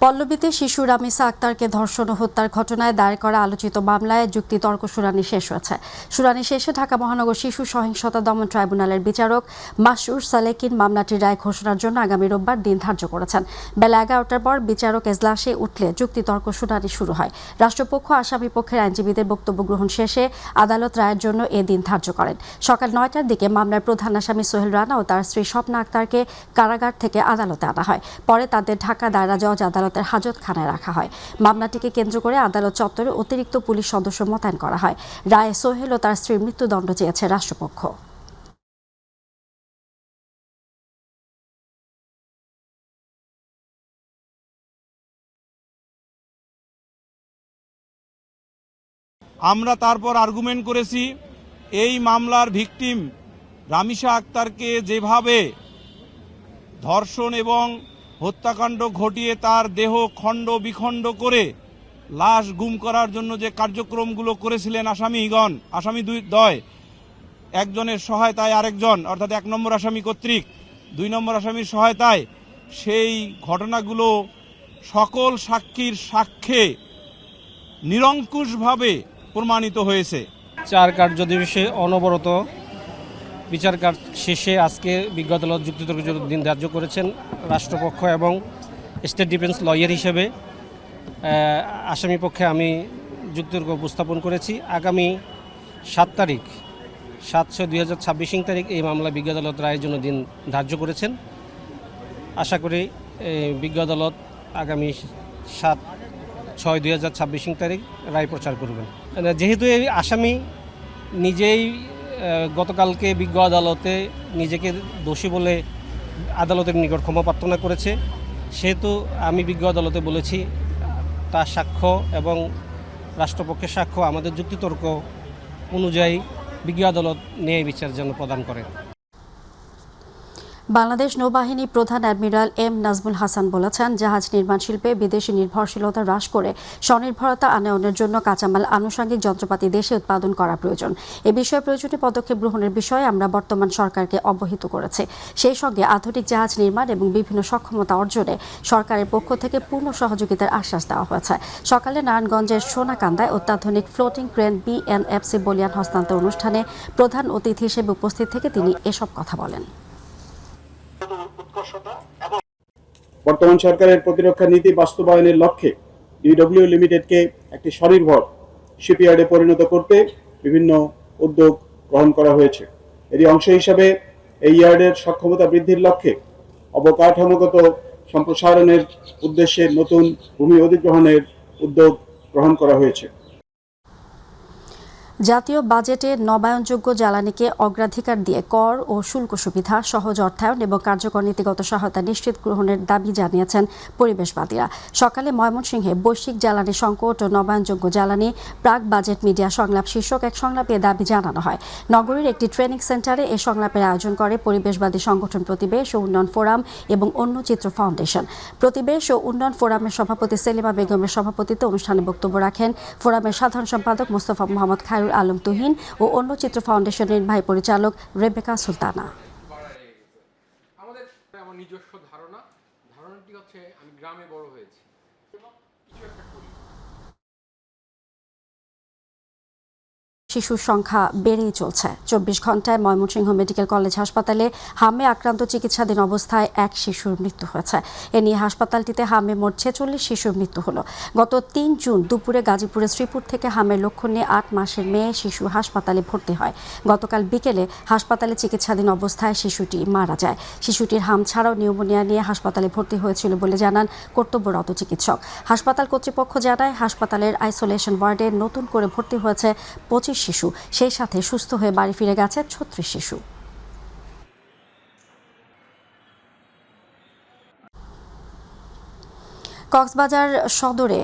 পল্লবীতে শিশু রামিসা আক্তারকে ধর্ষণ ও হত্যার ঘটনায় দায়ের করা আলোচিত মামলায় যুক্তিতর্ক শুনানি শেষ হয়েছে। শুনানি শেষে ঢাকা মহানগর শিশু সহিংসতা দমন ট্রাইব্যুনালের বিচারক মাসুর সালেকিন মামলাটির রায় ঘোষণার জন্য আগামী রোববার দিন ধার্য করেছেন। বেলা 11টার পর বিচারক এজলাসে উঠলে যুক্তিতর্ক শুনানি শুরু হয়। রাষ্ট্রপক্ষ আসামি পক্ষের আইনজীবীদের বক্তব্য গ্রহণ শেষে আদালত রায়ের জন্য এ দিন ধার্য করেন। সকাল 9টার দিকে মামলার প্রধান আসামি সোহেল রানা ও তার স্ত্রী স্বপ্না আক্তারকে কারাগার থেকে আদালতে আনা হয়। পরে তাদের ঢাকা দায়রা জজ আদালতের হাজতখানায় রাখা হয়। মামলাটিকে কেন্দ্র করে আদালত চত্বরে অতিরিক্ত পুলিশ সদস্য মোতায়েন করা হয়। রায়ে সোহেল ও তার স্ত্রীর মৃত্যুদণ্ড চেয়েছে রাষ্ট্রপক্ষ। আমরা তারপর আর্গুমেন্ট করেছি, এই মামলার ভিকটিম রামিসা আক্তারকে যেভাবে ধর্ষণ এবং হত্যাকাণ্ড ঘটিয়ে তার দেহ খণ্ড বিখণ্ড করে লাশ গুম করার জন্য যে কার্যক্রমগুলো করেছিলেন আসামি দ্বয়, একজনের সহায়তায় আরেকজন অর্থাৎ 1 নম্বর আসামি কর্তৃক 2 নম্বর আসামির সহায়তায়, সেই ঘটনাগুলো সকল সাক্ষীর সাক্ষ্যে নিরঙ্কুশভাবে প্রমাণিত হয়েছে। 4 কার্য দিবসে অনবরত বিচার কাজ শেষে আজকে বিজ্ঞ আদালত যুক্তিতর্ক দিন ধার্য করেছেন। রাষ্ট্রপক্ষ এবং স্টেট ডিফেন্স লয়ার হিসেবে আসামি পক্ষে আমি যুক্তিতর্ক উপস্থাপন করেছি। আগামী 7 তারিখ 7/6/2026 তারিখ এই মামলা বিজ্ঞ আদালত রায়ের জন্য দিন ধার্য করেছেন। আশা করি বিজ্ঞ আদালত আগামী 7/6/2026 তারিখ রায় প্রচার করবেন। যেহেতু এই আসামি নিজেই গতকালকে বিজ্ঞ আদালতে নিজেকে দোষী বলে আদালতের নিকট ক্ষমা প্রার্থনা করেছে, সেহেতু আমি বিজ্ঞ আদালতে বলেছি তার সাক্ষ্য এবং রাষ্ট্রপক্ষের সাক্ষ্য আমাদের যুক্তিতর্ক অনুযায়ী বিজ্ঞ আদালত ন্যায় বিচার যেন প্রদান করে। বাংলাদেশ নৌবাহিনী প্রধান অ্যাডমিরাল এম নাজমুল হাসান বলেছেন, জাহাজ নির্মাণ শিল্পে বিদেশি নির্ভরশীলতা হ্রাস করে স্বনির্ভরতা আনয়নের জন্য কাঁচামাল আনুষঙ্গিক যন্ত্রপাতি দেশে উৎপাদন করা প্রয়োজন। এ বিষয়ে প্রয়োজনীয় পদক্ষেপ গ্রহণের বিষয়ে আমরা বর্তমান সরকারকে অবহিত করেছি। সেই সঙ্গে আধুনিক জাহাজ নির্মাণ এবং বিভিন্ন সক্ষমতা অর্জনে সরকারের পক্ষ থেকে পূর্ণ সহযোগিতার আশ্বাস দেওয়া হয়েছে। সকালে নারায়ণগঞ্জের সোনাকান্দায় অত্যাধুনিক ফ্লোটিং ক্রেন বিএনএফসি বলিয়ান হস্তান্তর অনুষ্ঠানে প্রধান অতিথি হিসেবে উপস্থিত থেকে তিনি এসব কথা বলেন। বর্তমান সরকারের প্রতিরক্ষা নীতি বাস্তবায়নের লক্ষ্যে ডিডব্লিউ লিমিটেডকে একটি স্বনির্ভর শিপইয়ার্ডে পরিণত করতে বিভিন্ন উদ্যোগ গ্রহণ করা হয়েছে। এরই অংশ হিসাবে এই ইয়ার্ডের সক্ষমতা বৃদ্ধির লক্ষ্যে অবকাঠামোগত সম্প্রসারণের উদ্দেশ্যে নতুন ভূমি অধিগ্রহণের উদ্যোগ গ্রহণ করা হয়েছে। জাতীয় বাজেটে নবায়নযোগ্য জ্বালানিকে অগ্রাধিকার দিয়ে কর ও শুল্ক সুবিধা, সহজ অর্থায়ন এবং কার্যকর নীতিগত সহায়তা নিশ্চিত গ্রহণের দাবি জানিয়েছেন পরিবেশবাদীরা। সকালে ময়মনসিংহে বৈশ্বিক জ্বালানি সংকট ও নবায়নযোগ্য জ্বালানি প্রাক বাজেট মিডিয়া সংলাপ শীর্ষক এক সংলাপে দাবি জানানো হয়। নগরীর একটি ট্রেনিং সেন্টারে এ সংলাপের আয়োজন করে পরিবেশবাদী সংগঠন প্রতিবেশ ও উন্নয়ন ফোরাম এবং অন্য চিত্র ফাউন্ডেশন। প্রতিবেশ ও উন্নয়ন ফোরামের সভাপতি সেলিমা বেগমের সভাপতিত্বে অনুষ্ঠানে বক্তব্য রাখেন ফোরামের সাধারণ সম্পাদক মোস্তফা মোহাম্মদ খায়রুল আলম তুহিন ও অন্য চিত্র ফাউন্ডেশনের নির্বাহী পরিচালক রেবেকা সুলতানা। আমার নিজস্ব ধারণাটি হচ্ছে আমি গ্রামে বড় হয়েছি। শিশুর সংখ্যা বেড়েই চলছে। 24 ঘন্টায় ময়মনসিংহ মেডিকেল কলেজ হাসপাতালে হামে আক্রান্ত চিকিৎসাধীন অবস্থায় এক শিশুর মৃত্যু হয়েছে। এ নিয়ে হাসপাতালটিতে হামে মোট 46 শিশুর মৃত্যু হলো। গত 3 জুন দুপুরে গাজীপুরের শ্রীপুর থেকে হামের লক্ষণ নিয়ে 8 মাসের মেয়ে শিশু হাসপাতালে ভর্তি হয়। গতকাল বিকেলে হাসপাতালে চিকিৎসাধীন অবস্থায় শিশুটি মারা যায়। শিশুটির হাম ছাড়াও নিউমোনিয়া নিয়ে হাসপাতালে ভর্তি হয়েছিল বলে জানান কর্তব্যরত চিকিৎসক। হাসপাতাল কর্তৃপক্ষ জানায়, হাসপাতালের আইসোলেশন ওয়ার্ডে নতুন করে ভর্তি হয়েছে 25 শিশু, সেই সাথে সুস্থ হয়ে বাড়ি ফিরে গেছে 36 শিশু। কক্সবাজার সদরে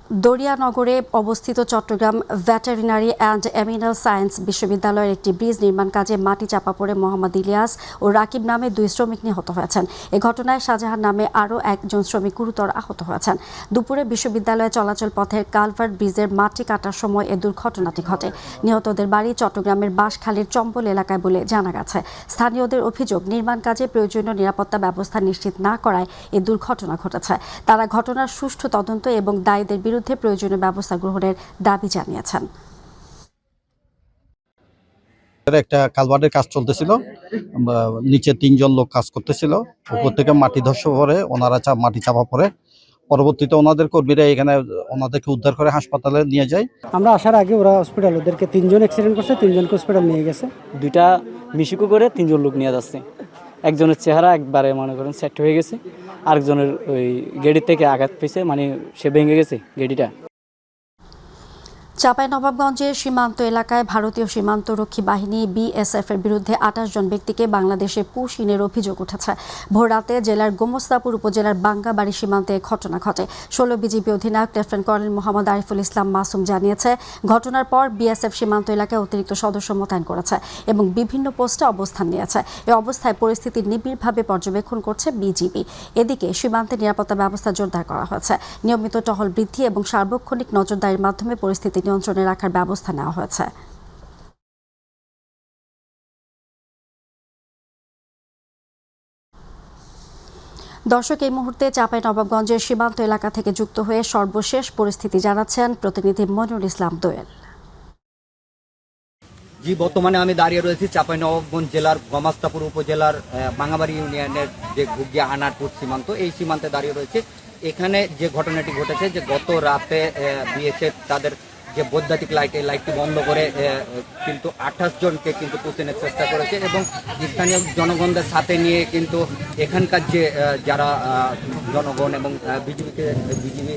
দরিয়ানগরে অবস্থিত চট্টগ্রাম ভেটেরিনারি অ্যান্ড এমিনাল সায়েন্স বিশ্ববিদ্যালয়ের একটি ব্রিজ নির্মাণ কাজে মাটি চাপা পড়ে মোহাম্মদ ইলিয়াস ও রাকিব নামে 2 শ্রমিক নিহত হয়েছেন। এ ঘটনায় শাহজাহান নামে আরও একজন শ্রমিক গুরুতর আহত হয়েছেন। দুপুরে বিশ্ববিদ্যালয়ে চলাচল পথের কালভার্ট ব্রিজের মাটি কাটার সময় এ দুর্ঘটনাটি ঘটে। নিহতদের বাড়ি চট্টগ্রামের বাঁশখালীর চম্বল এলাকায় বলে জানা গেছে। স্থানীয়দের অভিযোগ, নির্মাণ কাজে প্রয়োজনীয় নিরাপত্তা ব্যবস্থা নিশ্চিত না করায় এ দুর্ঘটনা ঘটেছে। তারা ঘটনার সুষ্ঠু তদন্ত এবং দায়ীদের বিরুদ্ধে প্রয়োজনীয় ব্যবস্থা গ্রহণের দাবি জানিয়েছেন। একটা কালভার্টের কাজ চলতেছিল, নিচে 3 জন লোক কাজ করতেছিল, উপর থেকে মাটি ধসে পড়ে, ওনারা মাটি চাপা পড়ে। পরবর্তীতে ওনাদের কর্মীরা এখানে ওনাদেরকে উদ্ধার করে হাসপাতালে নিয়ে যায়। আমরা আসার আগে ওরা হসপিটাল, ওদেরকে 3 জন অ্যাক্সিডেন্ট করছে, 3 জনকে হসপিটাল নিয়ে গেছে। 2টা মিশুকু করে 3 জন লোক নিয়ে যাচ্ছে। একজনের চেহারা একবারে মনে করেন সেট হয়ে গেছে, আরেকজনের ওই গেড়ির থেকে আঘাত পেয়েছে, মানে সে ভেঙে গেছে গেড়িটা। চাঁপাইনবাবগঞ্জের সীমান্ত এলাকায় ভারতীয় সীমান্তরক্ষী বাহিনী বিএসএফ এর বিরুদ্ধে 28 জন ব্যক্তিকে বাংলাদেশে পুশিনের অভিযোগ উঠেছে। ভোররাতে জেলার গোমস্তাপুর উপজেলার বাঙ্গাবাড়ি সীমান্তে ঘটনা ঘটে। 16 বিজিবি অধিনায়ক লেফটেন্যান্ট কর্নেল মোহাম্মদ আরিফুল ইসলাম মাসুম জানিয়েছে, ঘটনার পর বিএসএফ সীমান্ত এলাকায় অতিরিক্ত সদস্য মোতায়েন করেছে এবং বিভিন্ন পোস্টে অবস্থান নিয়েছে। এ অবস্থায় পরিস্থিতি নিবিড়ভাবে পর্যবেক্ষণ করছে বিজিবি। এদিকে সীমান্তে নিরাপত্তা ব্যবস্থা জোরদার করা হয়েছে। নিয়মিত টহল বৃদ্ধি এবং সার্বক্ষণিক নজরদারির মাধ্যমে পরিস্থিতি নিয়ন্ত্রণে রাখার ব্যবস্থা নেওয়া হয়েছে। দর্শক, এই মুহূর্তে চাঁপাইনবাবগঞ্জের সীমান্ত এলাকা থেকে যুক্ত হয়ে সর্বশেষ পরিস্থিতি জানাচ্ছেন প্রতিনিধি মনিরুল ইসলাম দোয়েল। জি, বর্তমানে আমি দাঁড়িয়ে রয়েছি চাঁপাইনবাবগঞ্জ জেলার গমাস্তাপুর উপজেলার বাঙ্গাবাড়ি ইউনিয়নের যে ঘুগিয়া আনারপুর সীমান্ত, এই সীমান্তে দাঁড়িয়ে রয়েছে। এখানে যে ঘটনাটি ঘটেছে, যে গত রাতে বিএসএফ তাদের যে বৈদ্যুতিক লাইট, এই লাইটটি বন্ধ করে কিন্তু 28 জনকে কিন্তু পুষিনের চেষ্টা করেছে এবং স্থানীয় জনগণদের সাথে নিয়ে কিন্তু এখানকার যে যারা জনগণ এবং বিজিবি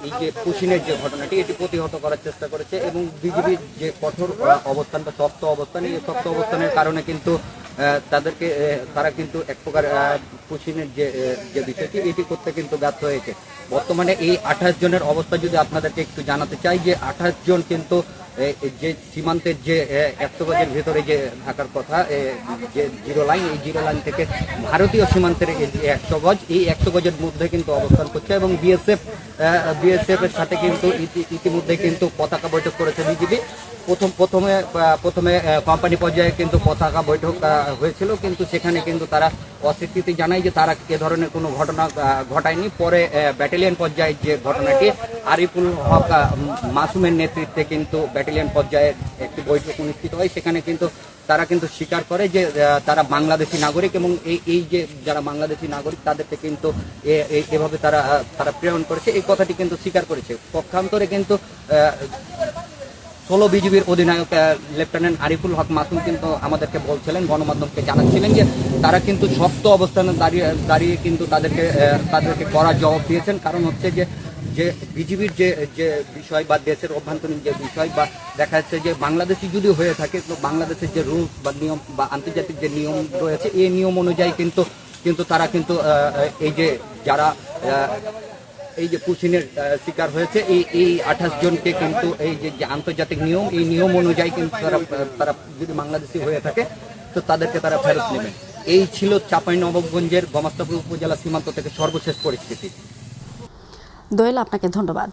এই যে পুশিনের যে ঘটনাটি, এটি প্রতিহত করার চেষ্টা করেছে এবং বিজিবির যে কঠোর অবস্থান বা শক্ত অবস্থান, এই শক্ত অবস্থানের কারণে কিন্তু তাদেরকে তারা কিন্তু এক প্রকার পুশিনের যে বিষয়টি, এটি করতে কিন্তু ব্যর্থ হয়েছে। বর্তমানে এই 28 জনের অবস্থা যদি আপনাদেরকে একটু জানাতে চাই, যে 28 জন কিন্তু যে সীমান্তের যে 100 গজের ভেতরে যে থাকার কথা, যে জিরো লাইন, এই জিরো লাইন থেকে ভারতীয় সীমান্তের যে 100 গজ, এই 100 গজের মধ্যে কিন্তু অবস্থান করছে এবং বিএসএফ এর সাথে কিন্তু ইতিমধ্যে কিন্তু পতাকা বৈঠক করেছে বিজিবি। প্রথমে কোম্পানি পর্যায়ে কিন্তু পতাকা বৈঠক হয়েছিল, কিন্তু সেখানে কিন্তু তারা অস্বীকৃতি জানায় যে তারা এ ধরনের কোনো ঘটনা ঘটায়নি। পরে ব্যাটালিয়ন পর্যায়ে যে ঘটনাটি, আরিফুল হক মাসুমের নেতৃত্বে কিন্তু ব্যাটালিয়ন পর্যায়ে একটি বৈঠক অনুষ্ঠিত হয়। সেখানে কিন্তু তারা কিন্তু স্বীকার করে যে তারা বাংলাদেশি নাগরিক এবং এই যে যারা বাংলাদেশি নাগরিক তাদেরকে কিন্তু এভাবে তারা প্রেরণ করেছে, এই কথাটি কিন্তু স্বীকার করেছে। পক্ষান্তরে কিন্তু 16 বিজিবির অধিনায়ক লেফটেন্যান্ট আরিফুল হক মাসুম কিন্তু আমাদেরকে বলছিলেন, গণমাধ্যমকে জানাচ্ছিলেন যে তারা কিন্তু শক্ত অবস্থানে দাঁড়িয়ে কিন্তু তাদেরকে কড়া জবাব দিয়েছেন। কারণ হচ্ছে যে বিজিবির যে বিষয় বা দেশের অভ্যন্তরীণ যে বিষয়, বা দেখা যাচ্ছে যে বাংলাদেশি যদি হয়ে থাকে, তো বাংলাদেশের যে রুলস বা নিয়ম বা আন্তর্জাতিক যে নিয়ম রয়েছে, এই নিয়ম অনুযায়ী কিন্তু তারা কিন্তু এই যে যারা এই যে পুশিনের শিকার হয়েছে, এই 28 জনকে কিন্তু এই যে আন্তর্জাতিক নিয়ম, এই নিয়ম অনুযায়ী কিন্তু তারা যদি বাংলাদেশি হয়ে থাকে তো তাদেরকে তারা ফেরত নেবে। এই ছিল চাঁপাইনবাবগঞ্জের গমাস্তাপুর উপজেলা সীমান্ত থেকে সর্বশেষ পরিস্থিতি। দোয়েল, আপনাকে ধন্যবাদ।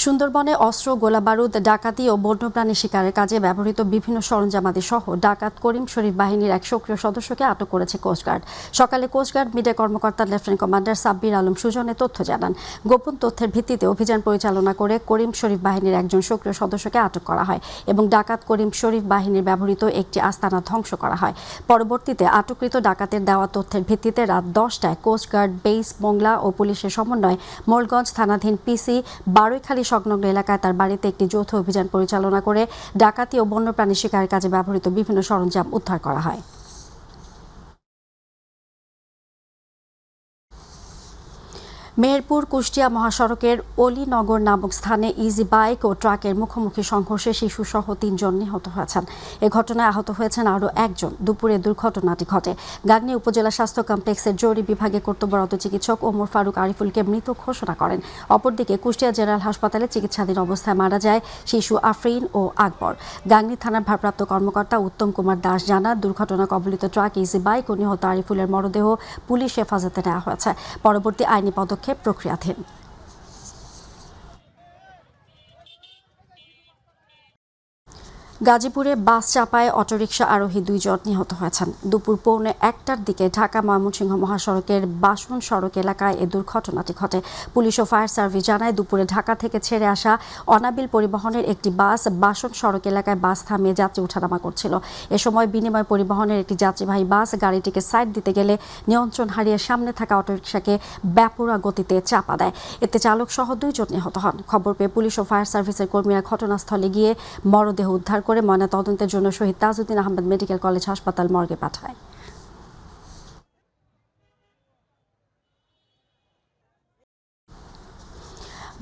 সুন্দরবনে অস্ত্র, গোলাবারুদ, ডাকাতি ও বন্যপ্রাণী শিকারের কাজে ব্যবহৃত বিভিন্ন সরঞ্জামাদি সহ ডাকাত করিম শরীফ বাহিনীর এক সক্রিয় সদস্যকে আটক করেছে কোস্টগার্ড। সকালে কোস্টগার্ড মিডিয়া কর্মকর্তা লেফটেন্যান্ট কমান্ডার সাব্বির আলম সুজনে তথ্য জানান। গোপন তথ্যের ভিত্তিতে অভিযান পরিচালনা করে করিম শরীফ বাহিনীর একজন সক্রিয় সদস্যকে আটক করা হয় এবং ডাকাত করিম শরীফ বাহিনীর ব্যবহৃত একটি আস্তানা ধ্বংস করা হয়। পরবর্তীতে আটককৃত ডাকাতের দেওয়া তথ্যের ভিত্তিতে রাত 10টায় কোস্টগার্ড বেস, মোংলা ও পুলিশের সমন্বয়ে মোড়গঞ্জ থানাধীন পিসি বারৈখালী সংলগ্ন এলাকায় তার বাড়িতে একটি যৌথ অভিযান পরিচালনা করে ডাকাতি ও বন্যপ্রাণী শিকারের কাজে ব্যবহৃত বিভিন্ন সরঞ্জাম উদ্ধার করা হয়। মেহেরপুর কুষ্টিয়া মহাসড়কের অলিনগর নামক স্থানে ইজি বাইক ও ট্রাকের মুখোমুখি সংঘর্ষে শিশুসহ ৩ জন নিহত হয়েছেন। এ ঘটনায় আহত হয়েছেন আরও একজন। দুপুরে দুর্ঘটনাটি ঘটে। গাংনী উপজেলা স্বাস্থ্য কমপ্লেক্সের জরুরি বিভাগে কর্তব্যরত চিকিৎসক ওমর ফারুক আরিফুলকে মৃত ঘোষণা করেন। অপরদিকে কুষ্টিয়া জেনারেল হাসপাতালে চিকিৎসাধীন অবস্থায় মারা যায় শিশু আফরিন ও আকবর। গাংনী থানার ভারপ্রাপ্ত কর্মকর্তা উত্তম কুমার দাস জানান, দুর্ঘটনা কবলিত ট্রাক, ইজি বাইক ও নিহত আরিফুলের মরদেহ পুলিশ হেফাজতে নেওয়া হয়েছে। পরবর্তী আইনি পদক্ষেপ প্রক্রিয়াধীন। গাজীপুরে বাস চাপায় অটোরিকশা আরোহী 2 জন নিহত হয়েছেন। দুপুর 1:45টার দিকে ঢাকা ময়মনসিংহ মহাসড়কের বাসন সড়ক এলাকায় এ দুর্ঘটনাটি ঘটে। পুলিশ ও ফায়ার সার্ভিস জানায়, দুপুরে ঢাকা থেকে ছেড়ে আসা অনাবিল পরিবহনের একটি বাস বাসন সড়ক এলাকায় বাস থামিয়ে যাত্রী ওঠানামা করছিল। এ সময় বিনিময় পরিবহনের একটি যাত্রীবাহী বাস গাড়িটিকে সাইড দিতে গেলে নিয়ন্ত্রণ হারিয়ে সামনে থাকা অটোরিকশাকে বেপরোয়া গতিতে চাপা দেয়। এতে চালক সহ 2 জন নিহত হন। খবর পেয়ে পুলিশ ও ফায়ার সার্ভিসের কর্মীরা ঘটনাস্থলে গিয়ে মরদেহ উদ্ধার করে ময়নাতদন্তের জন্য শহীদ তাজউদ্দিন আহমেদ মেডিকেল কলেজ হাসপাতাল মর্গে পাঠায়।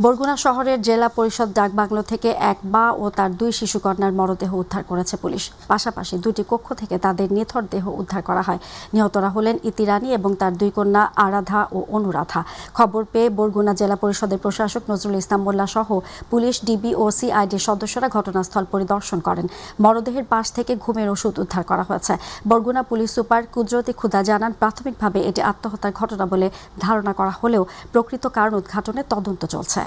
বরগুনা শহরের জেলা পরিষদ ডাকবাংলো থেকে এক মা ও তার 2 শিশুকন্যার মরদেহ উদ্ধার করেছে পুলিশ। পাশাপাশি 2টি কক্ষ থেকে তাদের নিথর দেহ উদ্ধার করা হয়। নিহতরা হলেন ইতি রানী এবং তার 2 কন্যা আরাধা ও অনুরাধা। খবর পেয়ে বরগুনা জেলা পরিষদের প্রশাসক নজরুল ইসলাম মোল্লা সহ পুলিশ, ডিবি ও সিআইডির সদস্যরা ঘটনাস্থল পরিদর্শন করেন। মরদেহের পাশ থেকে ঘুমের ওষুধ উদ্ধার করা হয়েছে। বরগুনা পুলিশ সুপার কুদরতি খুদা জানান, প্রাথমিকভাবে এটি আত্মহত্যার ঘটনা বলে ধারণা করা হলেও প্রকৃত কারণ উদ্ঘাটনে তদন্ত চলছে।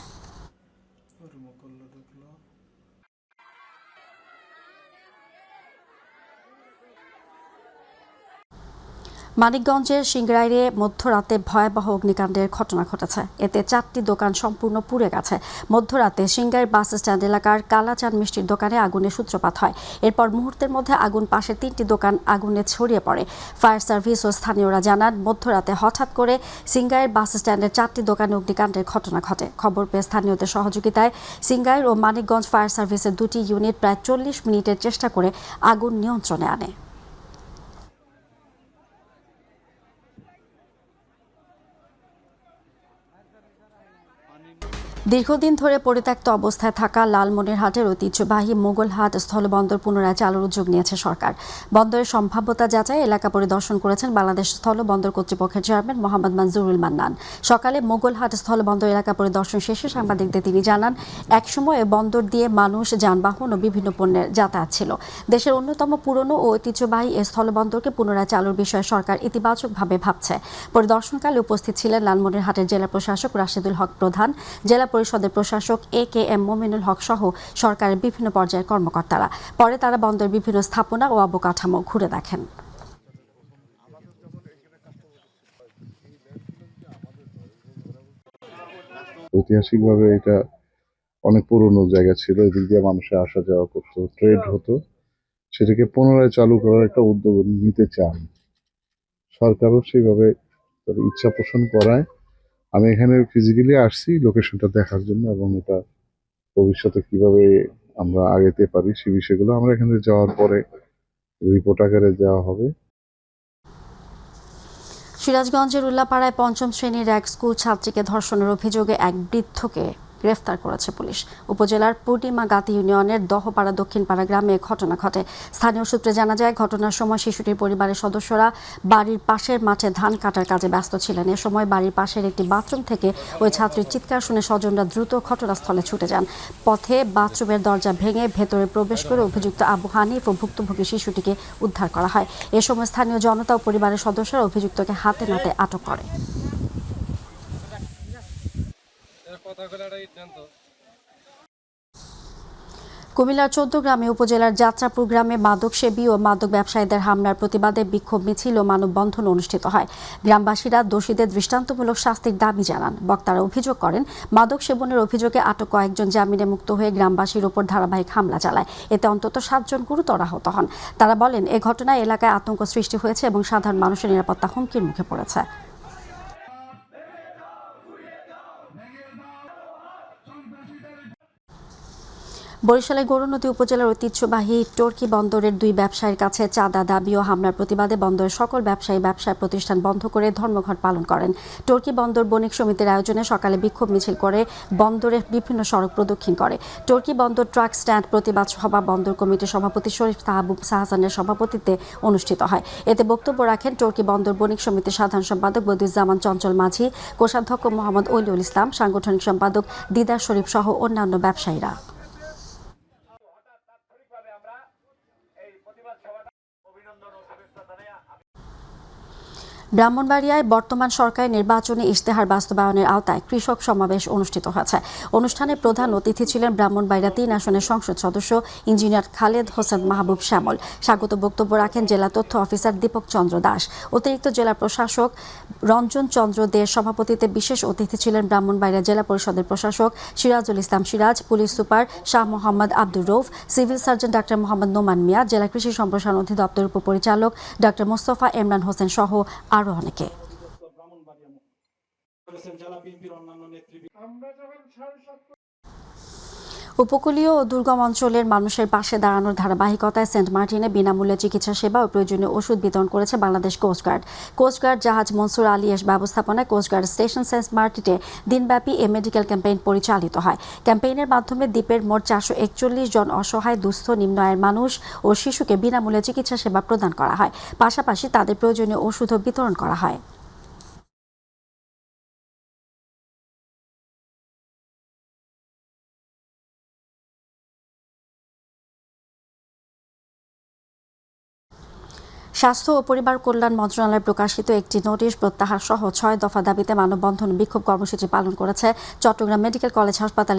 মানিকগঞ্জের সিংড়াইরে মধ্যরাতে ভয়াবহ অগ্নিকাণ্ডের ঘটনা ঘটেছে। এতে 4টি দোকান সম্পূর্ণ পুড়ে গেছে। মধ্যরাতে সিংড়াইর বাস স্ট্যান্ড এলাকার কালাচাঁদ মিষ্টির দোকানে আগুনের সূত্রপাত হয়। এরপর মুহূর্তের মধ্যে আগুন পাশের 3টি দোকান আগুনে ছড়িয়ে পড়ে। ফায়ার সার্ভিস ও স্থানীয়রা জানান, মধ্যরাতে হঠাৎ করে সিংড়াইর বাস স্ট্যান্ডের 4টি দোকানে অগ্নিকাণ্ডের ঘটনা ঘটে। খবর পেয়ে স্থানীয়দের সহযোগিতায় সিংড়াইর ও মানিকগঞ্জ ফায়ার সার্ভিসের 2টি ইউনিট প্রায় 40 মিনিটের চেষ্টা করে আগুন নিয়ন্ত্রণে আনে। দীর্ঘদিন ধরে পরিত্যক্ত অবস্থায় থাকা লালমনিরহাটের ঐতিহ্যবাহী মোগলহাট স্থলবন্দর পুনরায় চালুর উদ্যোগ নিয়েছে সরকার। বন্দরের সম্ভাব্যতা যাচাই এলাকা পরিদর্শন করেছেন বাংলাদেশ স্থলবন্দর কর্তৃপক্ষের চেয়ারম্যান মোহাম্মদ মনজুরুল মান্নান। সকালে মোগলহাট স্থলবন্দর এলাকা পরিদর্শন শেষে সাংবাদিকদের তিনি জানান, একসময় বন্দর দিয়ে মানুষ, যানবাহন ও বিভিন্ন পণ্যের যাতায়াত ছিল। দেশের অন্যতম পুরনো ও ঐতিহ্যবাহী এই স্থলবন্দরকে পুনরায় চালুর বিষয়ে সরকার ইতিবাচকভাবে ভাবছে। পরিদর্শনকালে উপস্থিত ছিলেন লালমনিরহাটের জেলা প্রশাসক রাশেদুল হক প্রধান, জেলা পরিষদের প্রশাসক AKM মমিনুল হক সহ সরকারের বিভিন্ন পর্যায়ের কর্মকর্তারা। পরে তারা বন্দরের বিভিন্ন স্থাপনা ও অবকাঠামো ঘুরে দেখেন। ঐতিহাসিকভাবে এটা অনেক পুরনো জায়গা ছিল, এদিক দিয়ে মানুষের আসা যাওয়া করতো, ট্রেড হতো। সেটাকে পুনরায় চালু করার একটা উদ্যোগ নিতে চান। সরকারও সেইভাবে ইচ্ছা পোষণ করায়। আমি এখানে ফিজিক্যালি আসছি লোকেশনটা দেখার জন্য, এবং এটা ভবিষ্যতে কিভাবে আমরা আগাইতে পারি সেই বিষয়গুলো আমরা এখানে যাওয়ার পরে রিপোর্ট আকারে দেওয়া হবে। সিরাজগঞ্জের উল্লাপাড়ায় 5ম শ্রেণীর এক স্কুল ছাত্রীকে ধর্ষণের অভিযোগে এক বৃদ্ধকে গ্রেফতার করেছে পুলিশ। উপজেলার পূর্ণিমাগাতি ইউনিয়নের দহপাড়া দক্ষিণপাড়া গ্রামে ঘটনা ঘটে। স্থানীয় সূত্রে জানা যায়, ঘটনার সময় শিশুটির পরিবারের সদস্যরা বাড়ির পাশের মাঠে ধান কাটার কাজে ব্যস্ত ছিলেন। এ সময় বাড়ির পাশের একটি বাথরুম থেকে ওই ছাত্রীর চিৎকার শুনে স্বজনরা দ্রুত ঘটনাস্থলে ছুটে যান। পথে বাথরুমের দরজা ভেঙে ভেতরে প্রবেশ করে অভিযুক্ত আবু হানিফ ও ভুক্তভোগী শিশুটিকে উদ্ধার করা হয়। এ সময় স্থানীয় জনতা ও পরিবারের সদস্যরা অভিযুক্তকে হাতে নাতে আটক করে। কুমিল্লার 14 গ্রামে উপজেলার যাত্রাপুর গ্রামে মাদকসেবী ও মাদক ব্যবসায়ীদের হামলার প্রতিবাদে বিক্ষোভ মিছিল ও মানববন্ধন অনুষ্ঠিত হয়। গ্রামবাসীরা দোষীদের দৃষ্টান্তমূলক শাস্তির দাবি জানান। বক্তারা অভিযোগ করেন, মাদক সেবনের অভিযোগে আটক কয়েকজন জামিনে মুক্ত হয়ে গ্রামবাসীর ওপর ধারাবাহিক হামলা চালায়। এতে অন্তত 7 জন গুরুতর আহত হন। তারা বলেন, এ ঘটনায় এলাকায় আতঙ্ক সৃষ্টি হয়েছে এবং সাধারণ মানুষের নিরাপত্তা হুমকির মুখে পড়েছে। বরিশালের গৌরনদী উপজেলার ঐতিহ্যবাহী টর্কি বন্দরের 2 ব্যবসায়ীর কাছে চাঁদা দাবি ও হামলার প্রতিবাদে বন্দরের সকল ব্যবসায়ী ব্যবসা প্রতিষ্ঠান বন্ধ করে ধর্মঘট পালন করেন। টর্কি বন্দর বণিক সমিতির আয়োজনে সকালে বিক্ষোভ মিছিল করে বন্দরের বিভিন্ন সড়ক প্রদক্ষিণ করে। টর্কি বন্দর ট্রাক স্ট্যান্ড প্রতিবাদ সভা বন্দর কমিটির সভাপতি শরীফ তাহাবুব শাহজাহানের সভাপতিত্বে অনুষ্ঠিত হয়। এতে বক্তব্য রাখেন টর্কি বন্দর বণিক সমিতির সাধারণ সম্পাদক বদিউজ্জামান চঞ্চল মাঝি, কোষাধ্যক্ষ মোহাম্মদ ওলিউল ইসলাম, সাংগঠনিক সম্পাদক দিদার শরীফ সহ অন্যান্য ব্যবসায়ীরা। ব্রাহ্মণবাড়িয়ায় বর্তমান সরকারের নির্বাচনী ইশতেহার বাস্তবায়নের আওতায় কৃষক সমাবেশ অনুষ্ঠিত হয়েছে। অনুষ্ঠানে প্রধান অতিথি ছিলেন ব্রাহ্মণবাড়িয়া 3 আসনের সংসদ সদস্য ইঞ্জিনিয়ার খালেদ হোসেন মাহবুব শ্যামল। স্বাগত বক্তব্য রাখেন জেলা তথ্য অফিসার দীপক চন্দ্র দাস। অতিরিক্ত জেলা প্রশাসক রঞ্জন চন্দ্র দে'র সভাপতিত্বে বিশেষ অতিথি ছিলেন ব্রাহ্মণবাড়িয়া জেলা পরিষদের প্রশাসক Sirajul Islam Siraj, police super Shah Mohammad Abdur Rauf, civil surgeon doctor Mohammad Noman Mia, জেলা কৃষি সম্প্রসারণ অধিদপ্তর উপপরিচালক ডাক্তার মোস্তফা ইমরান হোসেন সহ আরো অনেকে। উপকূলীয় ও দুর্গম অঞ্চলের মানুষের পাশে দাঁড়ানোর ধারাবাহিকতায় সেন্ট মার্টিনে বিনামূল্যে চিকিৎসা সেবা ও প্রয়োজনীয় ওষুধ বিতরণ করেছে বাংলাদেশ কোস্টগার্ড। কোস্টগার্ড জাহাজ মনসুর আলী এর ব্যবস্থাপনায় কোস্টগার্ড স্টেশন সেন্ট মার্টিনে দিনব্যাপী এ মেডিকেল ক্যাম্পেইন পরিচালিত হয়। ক্যাম্পেইনের মাধ্যমে দ্বীপের মোট 441 জন অসহায়, দুস্থ, নিম্ন আয়ের মানুষ ও শিশুকে বিনামূল্যে চিকিৎসা সেবা প্রদান করা হয়। পাশাপাশি তাদের প্রয়োজনীয় ওষুধও বিতরণ করা হয়। স্বাস্থ্য ও পরিবার কল্যাণ মন্ত্রণালয় প্রকাশিত একটি নোটিশ প্রত্যাহার সহ 6 দফা দাবিতে মানববন্ধন বিক্ষোভ কর্মসূচি পালন করেছে চট্টগ্রাম মেডিকেল কলেজ হাসপাতাল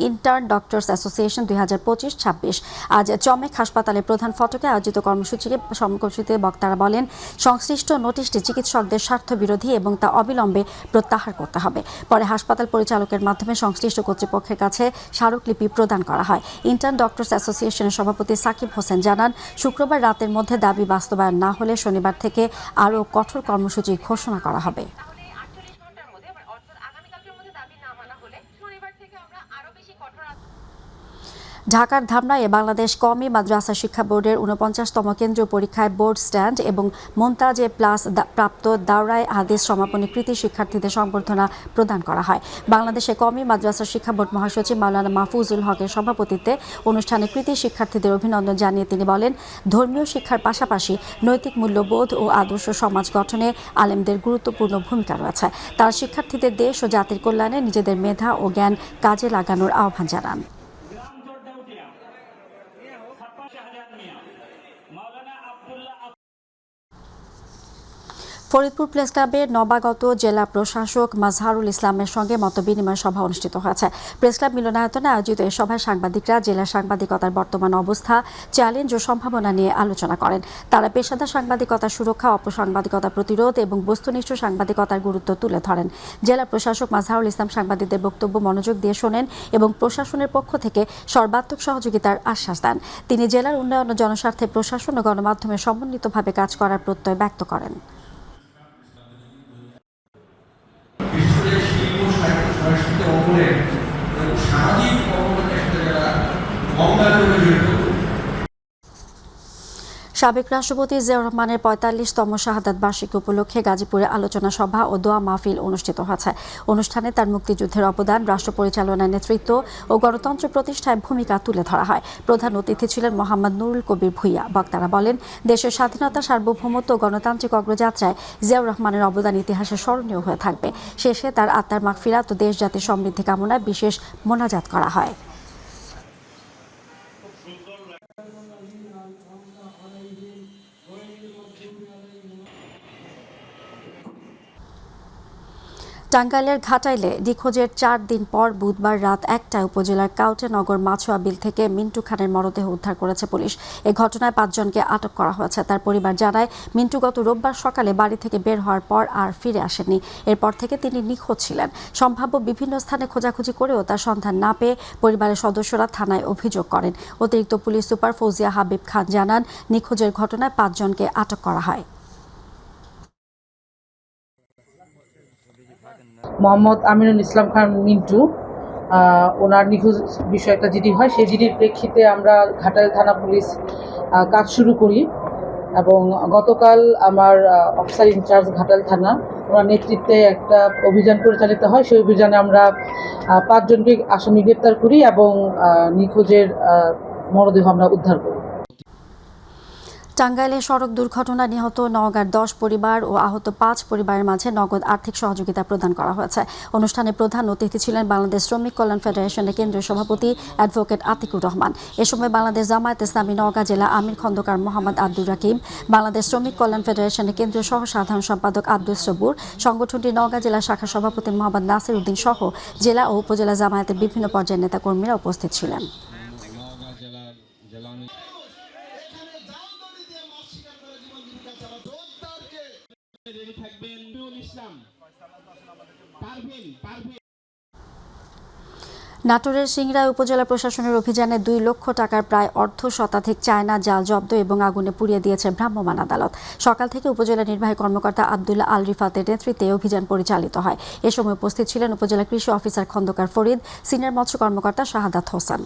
ইন্টার্ন ডক্টরস অ্যাসোসিয়েশন 2025-26। আজ চমেক হাসপাতালের প্রধান ফটকে আয়োজিত কর্মসূচিতে বক্তারা বলেন, সংশ্লিষ্ট নোটিশটি চিকিৎসকদের স্বার্থ বিরোধী এবং তা অবিলম্বে প্রত্যাহার করতে হবে। পরে হাসপাতাল পরিচালকের মাধ্যমে সংশ্লিষ্ট কর্তৃপক্ষের কাছে স্মারকলিপি প্রদান করা হয়। ইন্টার্ন ডক্টরস অ্যাসোসিয়েশনের সভাপতি সাকিব হোসেন জানান, শুক্রবার রাতের মধ্যে দাবি বাস্তবায়ন না হলে শনিবার থেকে আরও কঠোর কর্মসূচি ঘোষণা করা হবে। ঢাকার ধামরাইয়ে বাংলাদেশ কওমি মাদ্রাসা শিক্ষা বোর্ডের 49তম কেন্দ্রীয় পরীক্ষায় বোর্ড স্ট্যান্ড এবং মোন্তাজে প্লাস প্রাপ্ত দাওরায় হাদিস সমাপনী কৃতি শিক্ষার্থীদের সংবর্ধনা প্রদান করা হয়। বাংলাদেশে কওমি মাদ্রাসা শিক্ষা বোর্ড মহাসচিব মাওলানা মাহফুজুল হকের সভাপতিত্বে অনুষ্ঠানে কৃতি শিক্ষার্থীদের অভিনন্দন জানিয়ে তিনি বলেন, ধর্মীয় শিক্ষার পাশাপাশি নৈতিক মূল্যবোধ ও আদর্শ সমাজ গঠনে আলেমদের গুরুত্বপূর্ণ ভূমিকা রয়েছে। তারা শিক্ষার্থীদের দেশ ও জাতির কল্যাণে নিজেদের মেধা ও জ্ঞান কাজে লাগানোর আহ্বান জানান। ফরিদপুর প্রেস ক্লাবের নবাগত জেলা প্রশাসক মাজহারুল ইসলামের সঙ্গে মতবিনিময় সভা অনুষ্ঠিত হয়েছে। প্রেস ক্লাব মিলনায়তনে আয়োজিত এই সভায় সাংবাদিকরা জেলার সাংবাদিকতার বর্তমান অবস্থা, চ্যালেঞ্জ ও সম্ভাবনা নিয়ে আলোচনা করেন। তারা পেশাদার সাংবাদিকতার সুরক্ষা, অপসাংবাদিকতা প্রতিরোধ এবং বস্তুনিষ্ঠ সাংবাদিকতার গুরুত্ব তুলে ধরেন। জেলা প্রশাসক মাজহারুল ইসলাম সাংবাদিকদের বক্তব্য মনোযোগ দিয়ে শোনেন এবং প্রশাসনের পক্ষ থেকে সর্বাত্মক সহযোগিতার আশ্বাস দেন। তিনি জেলার উন্নয়ন ও জনস্বার্থে প্রশাসন ও গণমাধ্যমে সমন্বিতভাবে কাজ করার প্রত্যয় ব্যক্ত করেন। সামাজিক কর্মক্ষেত্রে যারা অঙ্গাঙ্গ জড়িত। সাবেক রাষ্ট্রপতি জিয়াউর রহমানের 45তম শাহাদাত বার্ষিকী উপলক্ষে গাজীপুরে আলোচনা সভা ও দোয়া মাহফিল অনুষ্ঠিত হয়েছে। অনুষ্ঠানে তার মুক্তিযুদ্ধের অবদান, রাষ্ট্র পরিচালনার নেতৃত্ব ও গণতন্ত্র প্রতিষ্ঠায় ভূমিকা তুলে ধরা হয়। প্রধান অতিথি ছিলেন মোহাম্মদ নুরুল কবির ভূঁইয়া। বক্তারা বলেন, দেশের স্বাধীনতা, সার্বভৌমত্ব ও গণতান্ত্রিক অগ্রযাত্রায় জিয়াউর রহমানের অবদান ইতিহাসে স্মরণীয় হয়ে থাকবে। শেষে তার আত্মার মাগফিরাত ও দেশ জাতির সমৃদ্ধি কামনায় বিশেষ মোনাজাত করা হয়। টাঙ্গাইলের ঘাটাইলে নিখোঁজের 4 দিন পর বুধবার রাত 1টায় উপজেলার কাউটেনগর মাছুয়া বিল থেকে মিন্টু খানের মরদেহ উদ্ধার করেছে পুলিশ। এ ঘটনায় 5 জনকে আটক করা হয়েছে। তার পরিবার জানায়, মিন্টু গত রোববার সকালে বাড়ি থেকে বের হওয়ার পর আর ফিরে আসেননি। এরপর থেকে তিনি নিখোঁজ ছিলেন। সম্ভাব্য বিভিন্ন স্থানে খোঁজাখুঁজি করেও তার সন্ধান না পেয়ে পরিবারের সদস্যরা থানায় অভিযোগ করেন। অতিরিক্ত পুলিশ সুপার ফৌজিয়া হাবিব খান জানান, নিখোঁজের ঘটনায় 5 জনকে আটক করা হয়। মোহাম্মদ আমিনুল ইসলাম খান মিন্টু ওনার নিখোঁজ বিষয়টা যেটি হয় সেই জিডির প্রেক্ষিতে আমরা ঘাটাইল থানা পুলিশ কাজ শুরু করি এবং গতকাল আমার অফিসার ইনচার্জ ঘাটাইল থানা ওনার নেতৃত্বে একটা অভিযান পরিচালিত হয়। সেই অভিযানে আমরা 5 জনকে আসামি গ্রেপ্তার করি এবং নিখোঁজের মরদেহ আমরা উদ্ধার করি। টাঙ্গাইলে সড়ক দুর্ঘটনায় নিহত নওগাঁর 10 পরিবার ও আহত 5 পরিবারের মাঝে নগদ আর্থিক সহযোগিতা প্রদান করা হয়েছে। অনুষ্ঠানে প্রধান অতিথি ছিলেন বাংলাদেশ শ্রমিক কল্যাণ ফেডারেশনের কেন্দ্রীয় সভাপতি অ্যাডভোকেট আতিকুর রহমান। এ সময় বাংলাদেশ জামায়াত ইসলামী নওগাঁ জেলা আমির খন্দকার মোহাম্মদ আব্দুর রাকিব, বাংলাদেশ শ্রমিক কল্যাণ ফেডারেশনের কেন্দ্রীয় সহ সাধারণ সম্পাদক আব্দুল সবুর, সংগঠনটির নওগাঁ জেলা শাখা সভাপতি মোহাম্মদ নাসির উদ্দিন সহ জেলা ও উপজেলা জামায়াতের বিভিন্ন পর্যায়ের নেতাকর্মীরা উপস্থিত ছিলেন। নাটোরের সিংড়ায় উপজেলা প্রশাসনের অভিযানে 2 লক্ষ টাকার প্রায় অর্ধ শতাধিক চায়না জাল জব্দ এবং আগুনে পুড়িয়ে দিয়েছে ভ্রাম্যমাণ আদালত। সকাল থেকে উপজেলা নির্বাহী কর্মকর্তা আব্দুল্লাহ আল রিফাতের নেতৃত্বে অভিযান পরিচালিত হয়। এ সময় উপস্থিত ছিলেন উপজেলা কৃষি অফিসার খন্দকার ফরিদ, সিনিয়র মৎস্য কর্মকর্তা শাহাদাত হোসেন।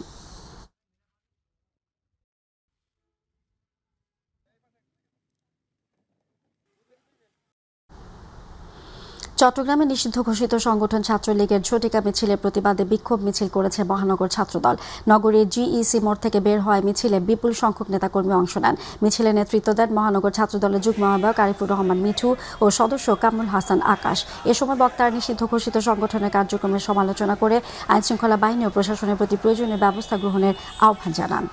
চট্টগ্রামে নিষিদ্ধ ঘোষিত সংগঠন ছাত্রলীগের ঝটিকা মিছিলের প্রতিবাদে বিক্ষোভ মিছিল করেছে মহানগর ছাত্রদল। নগরীর জিইসি মোড় থেকে বের হওয়া মিছিলে বিপুল সংখ্যক নেতাকর্মী অংশ নেন। মিছিলে নেতৃত্ব দেন মহানগর ছাত্রদলের যুগ্ম আহ্বায়ক আরিফুর রহমান মিঠু ও সদস্য কামরুল হাসান আকাশ। এ সময় বক্তারা নিষিদ্ধ ঘোষিত সংগঠনের কার্যক্রমের সমালোচনা করে আইনশৃঙ্খলা বাহিনী ও প্রশাসনের প্রতি প্রয়োজনীয় ব্যবস্থা গ্রহণের আহ্বান জানান।